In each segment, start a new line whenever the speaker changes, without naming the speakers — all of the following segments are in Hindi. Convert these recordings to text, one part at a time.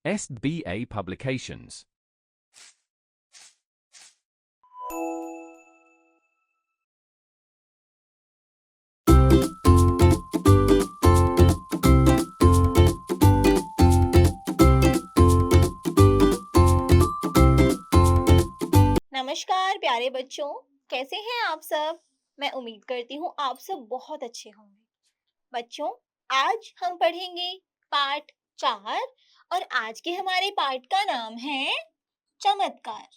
SBA Publications.
नमस्कार प्यारे बच्चों, कैसे हैं आप सब। मैं उम्मीद करती हूँ आप सब बहुत अच्छे होंगे। बच्चों, आज हम पढ़ेंगे पाठ 4 और आज के हमारे पाठ का नाम है चमत्कार।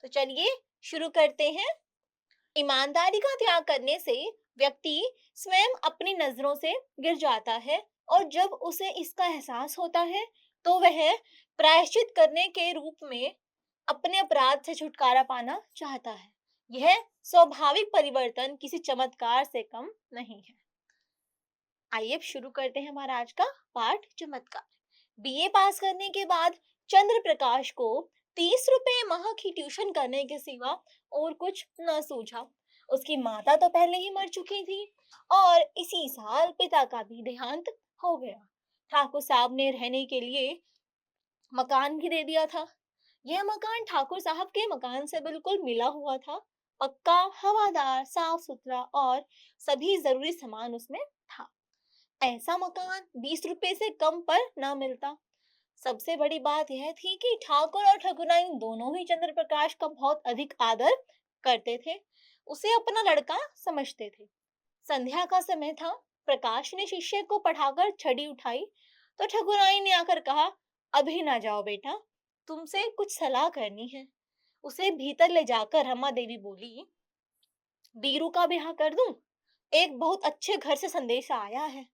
तो चलिए शुरू करते हैं। ईमानदारी का त्याग करने से व्यक्ति स्वयं अपनी नजरों से गिर जाता है और जब उसे इसका एहसास होता है तो वह प्रायश्चित करने के रूप में अपने अपराध से छुटकारा पाना चाहता है। यह स्वाभाविक परिवर्तन किसी चमत्कार से कम नहीं है। आइए अब शुरू करते हैं हमारा आज का पाठ चमत्कार। बीए पास करने के बाद चंद्र प्रकाश को 30 रुपए माह की ट्यूशन करने के सिवा और कुछ न सूझा। उसकी माता तो पहले ही मर चुकी थी और इसी साल पिता का भी देहांत हो गया। ठाकुर साहब ने रहने के लिए मकान भी दे दिया था। यह मकान ठाकुर साहब के मकान से बिल्कुल मिला हुआ था। पक्का, हवादार, साफ सुथरा और सभी जरूरी सामान उसमें था। ऐसा मकान 20 रुपए से कम पर ना मिलता। सबसे बड़ी बात यह थी कि ठाकुर और ठाकुराइन दोनों ही चंद्र प्रकाश का बहुत अधिक आदर करते थे। उसे अपना लड़का समझते थे। संध्या का समय था। प्रकाश ने शिष्य को पढ़ाकर छड़ी उठाई तो ठाकुराइन ने आकर कहा, अभी ना जाओ बेटा, तुमसे कुछ सलाह करनी है। उसे भीतर ले जाकर रमा देवी बोली, बीरू का ब्याह कर दूं? एक बहुत अच्छे घर से संदेश आया है।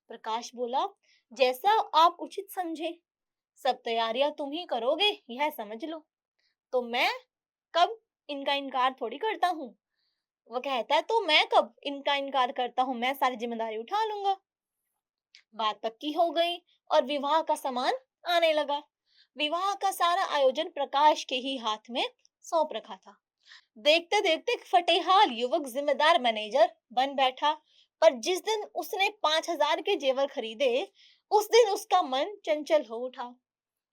प्रकाश बोला, जैसा आप उचित समझे। सब तैयारियां तुम ही करोगे, यह समझ लो। तो मैं कब इनका इनकार थोड़ी करता हूँ। वो कहता है तो मैं कब इनका इनकार करता हूँ, मैं सारी जिम्मेदारी उठा लूंगा। बात पक्की हो गई और विवाह का सामान आने लगा। विवाह का सारा आयोजन प्रकाश के ही हाथ में सौंप रखा था। देखते देखते फटेहाल युवक जिम्मेदार मैनेजर बन बैठा। पर जिस दिन उसने 5,000 के जेवर खरीदे, उस दिन उसका मन चंचल हो उठा।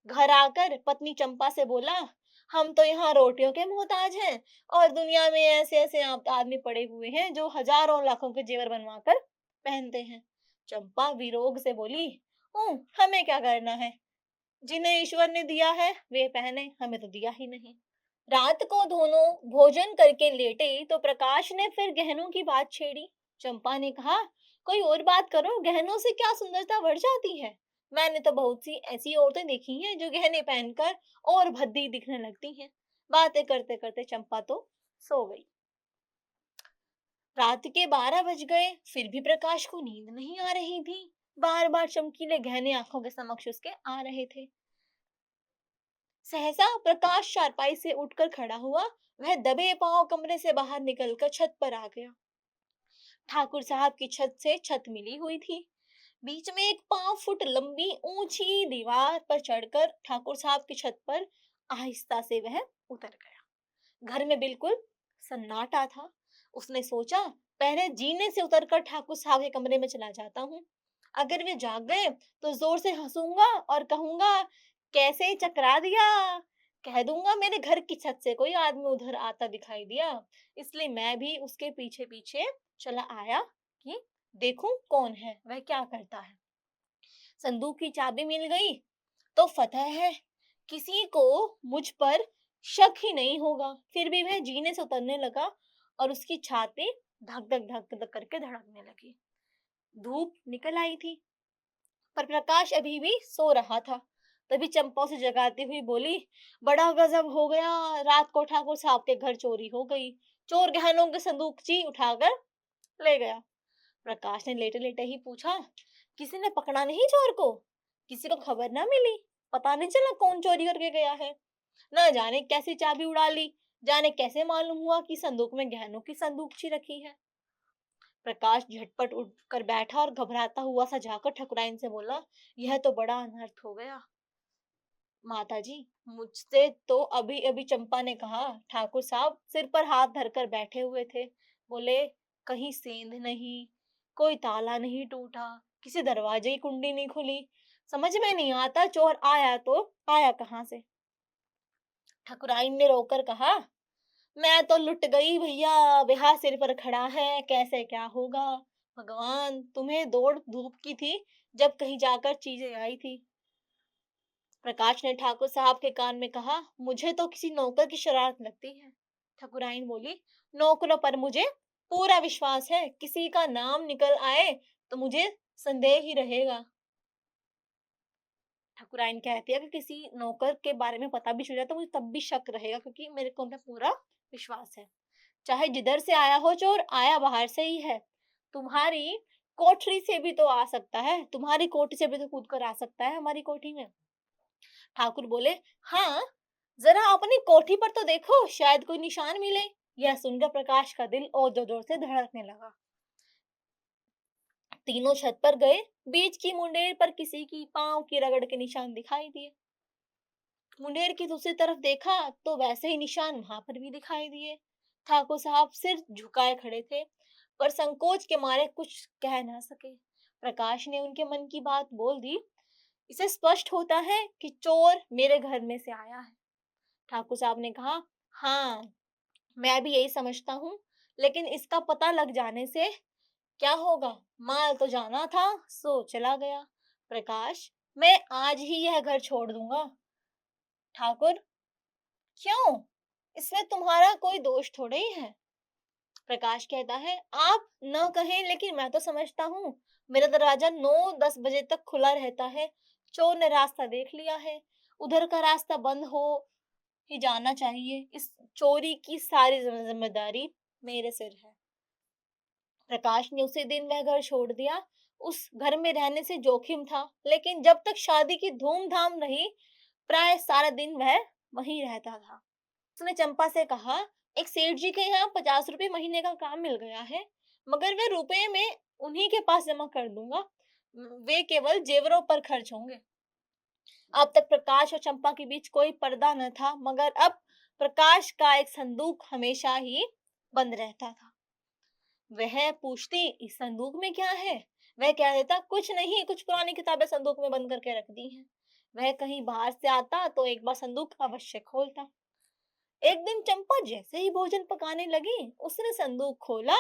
घर आकर पत्नी चंपा से बोला, हम तो यहाँ रोटियों के मोहताज हैं और दुनिया में ऐसे ऐसे आदमी पड़े हुए हैं जो हजारों लाखों के जेवर बनवा कर पहनते हैं। चंपा विरोध से बोली, हमें क्या करना है, जिन्हें ईश्वर ने दिया है वे पहने, हमें तो दिया ही नहीं। रात को दोनों भोजन करके लेटे तो प्रकाश ने फिर गहनों की बात छेड़ी। चंपा ने कहा, कोई और बात करो, गहनों से क्या सुंदरता बढ़ जाती है। मैंने तो बहुत सी ऐसी औरतें देखी हैं जो गहने पहनकर और भद्दी दिखने लगती हैं। बातें करते करते चंपा तो सो गई। रात के 12 बज गए, फिर भी प्रकाश को नींद नहीं आ रही थी। बार बार चमकीले गहने आंखों के समक्ष उसके आ रहे थे। सहसा प्रकाश चारपाई से उठकर खड़ा हुआ। वह दबे पांव कमरे से बाहर निकलकर छत पर आ गया। ठाकुर साहब की छत से छत मिली हुई थी। बीच में एक 5 फुट लंबी ऊंची दीवार पर चढ़कर ठाकुर साहब की छत पर आहिस्ता से वह उतर गया। घर में बिल्कुल सन्नाटा था। उसने सोचा, पहले जीने से उतरकर ठाकुर साहब के कमरे में चला जाता हूँ। अगर वे जाग गए तो जोर से हंसूंगा और कहूंगा, कैसे चकरा दिया। कह दूंगा मेरे घर की छत से कोई आदमी उधर आता दिखाई दिया, इसलिए मैं भी उसके पीछे पीछे चला आया कि देखूं कौन है, वह क्या करता है। संदूक की चाबी मिल गई तो फतह है, किसी को मुझ पर शक ही नहीं होगा। फिर भी वह जीने से उतरने लगा और उसकी छाती धक धक धक धक करके धड़कने लगी। धूप निकल आई थी पर प्रकाश अभी भी सो रहा था। तभी चंपा उसे जगाती हुई बोली, बड़ा गजब हो गया, रात को ठाकुर साहब के घर चोरी हो गई। चोर गहनों के संदूकची उठाकर ले गया। प्रकाश ने लेटे लेटे ही पूछा, किसी ने पकड़ा नहीं चोर को? किसी को खबर ना मिली? पता नहीं चला कौन चोरी करके गया है? न जाने कैसी चाबी उड़ा ली, जाने कैसे मालूम हुआ कि संदूक में गहनों की संदूकची रखी है। प्रकाश झटपट उठकर बैठा और घबराता हुआ सा जाकर ठकुराइन से बोला, यह तो बड़ा अनर्थ हो गया। माताजी, मुझसे तो अभी अभी चंपा ने कहा। ठाकुर साहब सिर पर हाथ धरकर बैठे हुए थे। बोले, कहीं सेंध नहीं, कोई ताला नहीं टूटा, किसी दरवाजे की कुंडी नहीं खुली। समझ में नहीं आता चोर आया तो आया कहाँ से। ठकुराइन ने रोकर कहा, मैं तो लुट गई भैया, ब्याह सिर पर खड़ा है, कैसे क्या होगा। भगवान, तुम्हें दौड़ धूप की थी जब कहीं जाकर चीजें आई थी। प्रकाश ने ठाकुर साहब के कान में कहा, मुझे तो किसी नौकर की शरारत लगती है। ठकुराइन बोली, नौकरों पर मुझे पूरा विश्वास है, किसी का नाम निकल आए तो मुझे संदेह ही रहेगा। ठाकुराइन कहती है कि किसी नौकर के बारे में पता भी चल जाए तो मुझे तब भी शक रहेगा, क्योंकि मेरे को उन पे पूरा विश्वास है। चाहे जिधर से आया हो चोर, आया बाहर से ही है। तुम्हारी कोठरी से भी तो आ सकता है, तुम्हारी कोठी से भी तो कूद कर आ सकता है हमारी कोठी में। ठाकुर बोले, हाँ, जरा अपनी कोठी पर तो देखो, शायद कोई निशान मिले। यह सुनकर प्रकाश का दिल और जोर जोर से धड़कने लगा। तीनों छत पर गए। बीच की मुंडेर पर किसी की पांव की रगड़ के निशान दिखाई दिए। मुंडेर की दूसरी तरफ देखा तो वैसे ही निशान वहां पर भी दिखाई दिए। ठाकुर साहब सिर झुकाए खड़े थे, पर संकोच के मारे कुछ कह ना सके। प्रकाश ने उनके मन की बात बोल दी, इसे स्पष्ट होता है कि चोर मेरे घर में से आया है। ठाकुर साहब ने कहा, हाँ, मैं भी यही समझता हूँ, लेकिन इसका पता लग जाने से क्या होगा। माल तो जाना था, सो चला गया। प्रकाश, मैं आज ही यह घर छोड़ दूंगा। ठाकुर, क्यों? इसमें तुम्हारा कोई दोष थोड़े ही है। प्रकाश कहता है, आप न कहें लेकिन मैं तो समझता हूँ। मेरा दरवाजा 9-10 बजे तक खुला रहता है। चोर ने रास्ता देख लिया है, उधर का रास्ता बंद हो ही जाना चाहिए। इस चोरी की सारी जिम्मेदारी मेरे सिर है। प्रकाश ने उसी दिन वह घर छोड़ दिया। उस घर में रहने से जोखिम था, लेकिन जब तक शादी की धूमधाम रही, प्राय सारा दिन वह वहीं रहता था। उसने चंपा से कहा, एक सेठ जी के यहाँ 50 रुपए महीने का काम मिल गया है, मगर वे रुपए में उन्हीं के पास जमा कर दूंगा। वे केवल जेवरों पर खर्च होंगे। अब तक प्रकाश और चंपा के बीच कोई पर्दा न था, मगर अब प्रकाश का एक संदूक हमेशा ही बंद रहता था। वह पूछती, इस संदूक में क्या है? वह कह देता, कुछ नहीं, कुछ पुरानी किताबें संदूक में बंद करके रख दी हैं। वह कहीं बाहर से आता तो एक बार संदूक अवश्य खोलता। एक दिन चंपा जैसे ही भोजन पकाने लगी, उसने संदूक खोला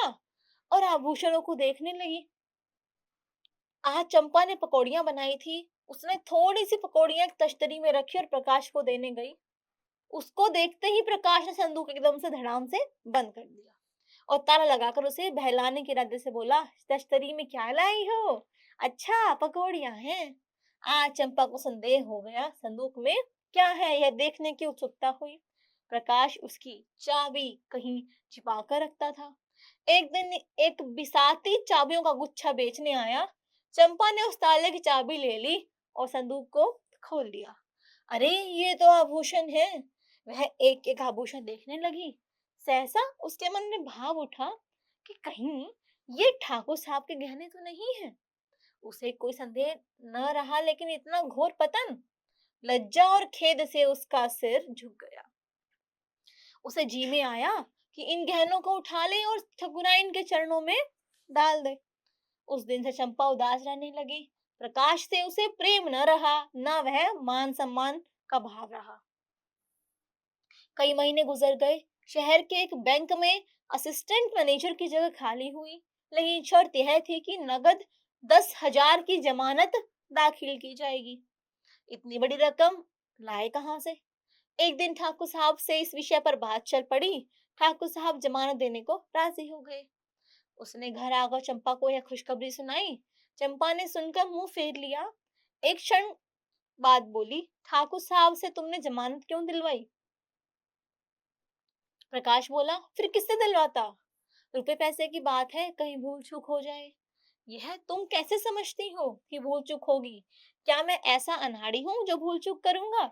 और आभूषणों को देखने लगी। आज चंपा ने पकौड़ियां बनाई थी। उसने थोड़ी सी पकौड़ियां एक तश्तरी में रखी और प्रकाश को देने गई। उसको देखते ही प्रकाश ने संदूक एकदम से धड़ाम से बंद कर दिया और ताला लगाकर उसे बहलाने के इरादे से बोला, तश्तरी में क्या लाई हो? अच्छा, पकौड़ियां हैं। आज चंपा को संदेह हो गया, संदूक में क्या है यह देखने की उत्सुकता हुई। प्रकाश उसकी चाबी कहीं छिपा कर रखता था। एक दिन एक बिसाती चाबियों का गुच्छा बेचने आया। चंपा ने उस ताले की चाबी ले ली और संदूक को खोल दिया। अरे, ये तो आभूषण है। वह एक एक आभूषण देखने लगी। सहसा उसके मन में भाव उठा कि कहीं ये ठाकुर साहब के गहने तो नहीं है। उसे कोई संदेह न रहा, लेकिन इतना घोर पतन! लज्जा और खेद से उसका सिर झुक गया। उसे जी में आया कि इन गहनों को उठा ले और ठकुराइन के चरणों में डाल दे। उस दिन से चंपा उदास रहने लगी। प्रकाश से उसे प्रेम न रहा, न वह मान सम्मान का भाव रहा। कई महीने गुजर गए। शहर के एक बैंक में असिस्टेंट मैनेजर की जगह खाली हुई, लेकिन शर्त यह थी कि नगद 10,000 की जमानत दाखिल की जाएगी। इतनी बड़ी रकम लाए कहाँ से? एक दिन ठाकुर साहब से इस विषय पर बात चल पड़ी। ठाकुर साहब जमानत देने को राजी हो गए। उसने घर आकर चंपा को यह खुशखबरी सुनाई। चंपा ने सुनकर मुंह फेर लिया। एक क्षण बाद बोली, ठाकुर साहब से तुमने जमानत क्यों दिलवाई? प्रकाश बोला, फिर किससे दिलवाता? रुपए पैसे की बात है, कहीं भूल चूक हो जाए। यह तुम कैसे समझती हो कि भूल चूक होगी? क्या मैं ऐसा अनाड़ी हूँ जो भूल चूक करूंगा?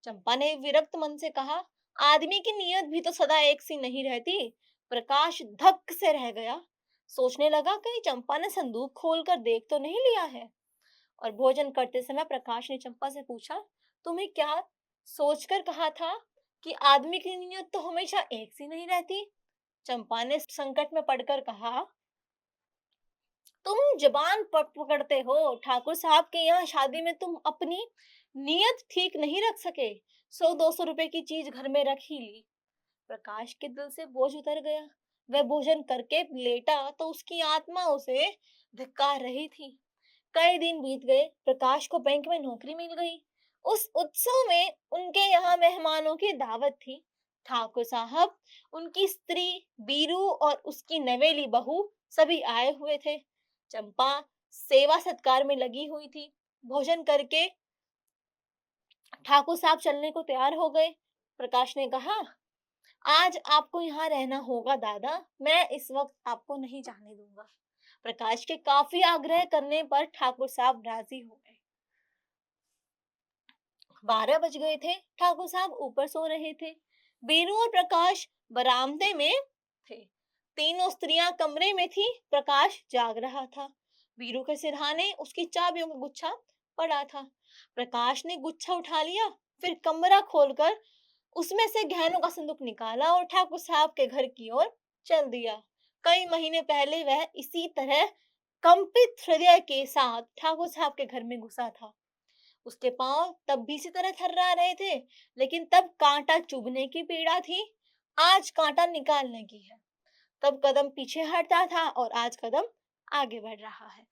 चंपा ने विरक्त मन से कहा, आदमी की नीयत भी तो सदा एक सी नहीं रहती। प्रकाश धक्क से रह गया। सोचने लगा कहीं चंपा ने संदूक खोलकर देख तो नहीं लिया है। और भोजन करते समय प्रकाश ने चंपा से पूछा, तुम्हें क्या सोचकर कहा था कि आदमी की नीयत तो हमेशा एक सी नहीं रहती? चंपा ने संकट में पड़कर कहा, तुम जबान पकड़ते हो। ठाकुर साहब के यहाँ शादी में तुम अपनी नीयत ठीक नहीं रख सके। 100-200 रुपए की चीज घर में रख ही ली। प्रकाश के दिल से बोझ उतर गया। वह भोजन करके लेटा तो उसकी आत्मा उसे धिक्कार रही थी। कई दिन बीत गए। प्रकाश को बैंक में नौकरी मिल गई। उस उत्सव में उनके यहाँ मेहमानों की दावत थी। ठाकुर साहब, उनकी स्त्री बीरू और उसकी नवेली बहू सभी आए हुए थे। चंपा सेवा सत्कार में लगी हुई थी। भोजन करके ठाकुर साहब चलने को तैयार हो गए। प्रकाश ने कहा, आज आपको यहाँ रहना होगा दादा, मैं इस वक्त आपको नहीं जाने दूंगा। प्रकाश के काफी आग्रह करने पर ठाकुर साहब राजी हो गए। 12 बज गए थे। ठाकुर साहब ऊपर सो रहे थे। बीरू और प्रकाश बरामदे में थे। तीनों स्त्रियां कमरे में थी। प्रकाश जाग रहा था। बीरू के सिरहाने उसकी चाबियों का गुच्छा पड़ा था। प्रकाश ने गुच्छा उठा लिया, फिर कमरा खोलकर उसमें से गहनों का संदूक निकाला और ठाकुर साहब के घर की ओर चल दिया। कई महीने पहले वह इसी तरह कंपित हृदय के साथ ठाकुर साहब के घर में घुसा था। उसके पांव तब भी इसी तरह थर्रा रहे थे, लेकिन तब कांटा चुभने की पीड़ा थी, आज कांटा निकालने की है। तब कदम पीछे हटता था और आज कदम आगे बढ़ रहा है।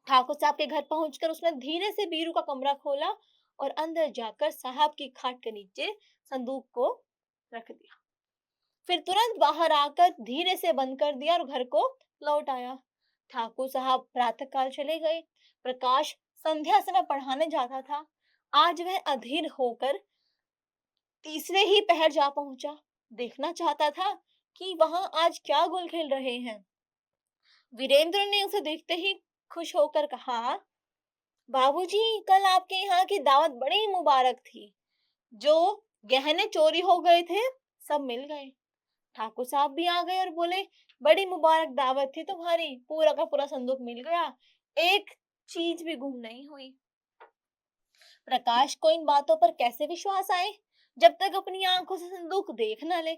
ठाकुर साहब के घर पहुंचकर उसने धीरे से बीरू का कमरा खोला और अंदर जाकर साहब की खाट के नीचे संदूक को रख दिया। फिर तुरंत बाहर आकर धीरे से बंद कर दिया और घर को लौट आया। ठाकुर साहब प्रातःकाल चले गए। प्रकाश संध्या समय पढ़ाने जाता था। आज वह अधीर होकर तीसरे ही पहर जा पहुंचा। देखना चाहता था कि वहां आज क्या गुल खिल रहे हैं। वीरेंद्र ने उसे देखते ही खुश होकर कहा, बाबूजी, कल आपके यहाँ की दावत बड़ी मुबारक थी। जो गहने चोरी हो गए थे सब मिल गए। ठाकुर साहब भी आ गए और बोले, बड़ी मुबारक दावत थी तुम्हारी, पूरा का पूरा संदूक मिल गया, एक चीज भी गुम नहीं हुई। प्रकाश को इन बातों पर कैसे विश्वास आए जब तक अपनी आंखों से संदूक देख न ले।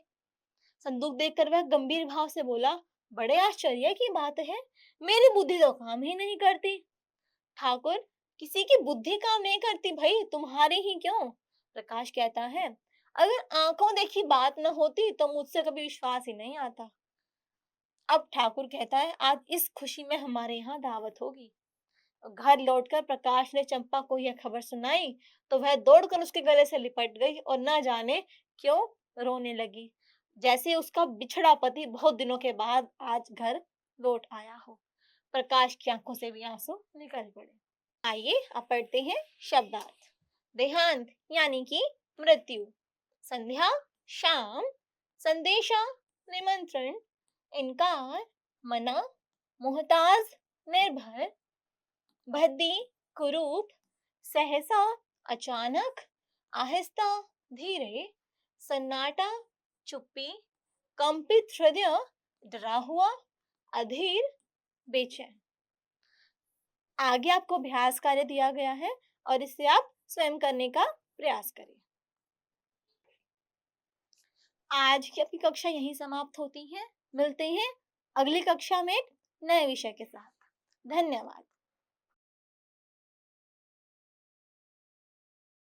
संदूक देखकर वह गंभीर भाव से बोला, बड़े आश्चर्य की बात है, मेरी बुद्धि तो काम ही नहीं करती। ठाकुर, किसी की बुद्धि काम नहीं करती भाई, तुम्हारी ही क्यों? प्रकाश कहता है, अगर आंखों देखी बात न होती तो मुझसे कभी विश्वास ही नहीं आता। अब ठाकुर कहता है, आज इस खुशी में हमारे यहाँ दावत होगी। घर लौटकर प्रकाश ने चंपा को यह खबर सुनाई तो वह दौड़कर उसके गले से लिपट गई और न जाने क्यों रोने लगी, जैसे उसका बिछड़ा पति बहुत दिनों के बाद आज घर लौट आया हो। प्रकाश की आंखों से भी आंसू निकल पड़े। आइए अब पढ़ते हैं शब्दार्थ। देहांत यानी कि मृत्यु, संध्या शाम, संदेशा निमंत्रण, इनकार मना, मोहताज निर्भर, भद्दी कुरूप, सहसा अचानक, आहिस्ता धीरे, सन्नाटा चुप्पी, कंपित हृदय डरा हुआ, अधीर बेचैन। आगे आपको अभ्यास कार्य दिया गया है और इसे आप स्वयं करने का प्रयास करें। आज की आपकी कक्षा यहीं समाप्त होती है। मिलते हैं अगली कक्षा में एक नए विषय के साथ। धन्यवाद।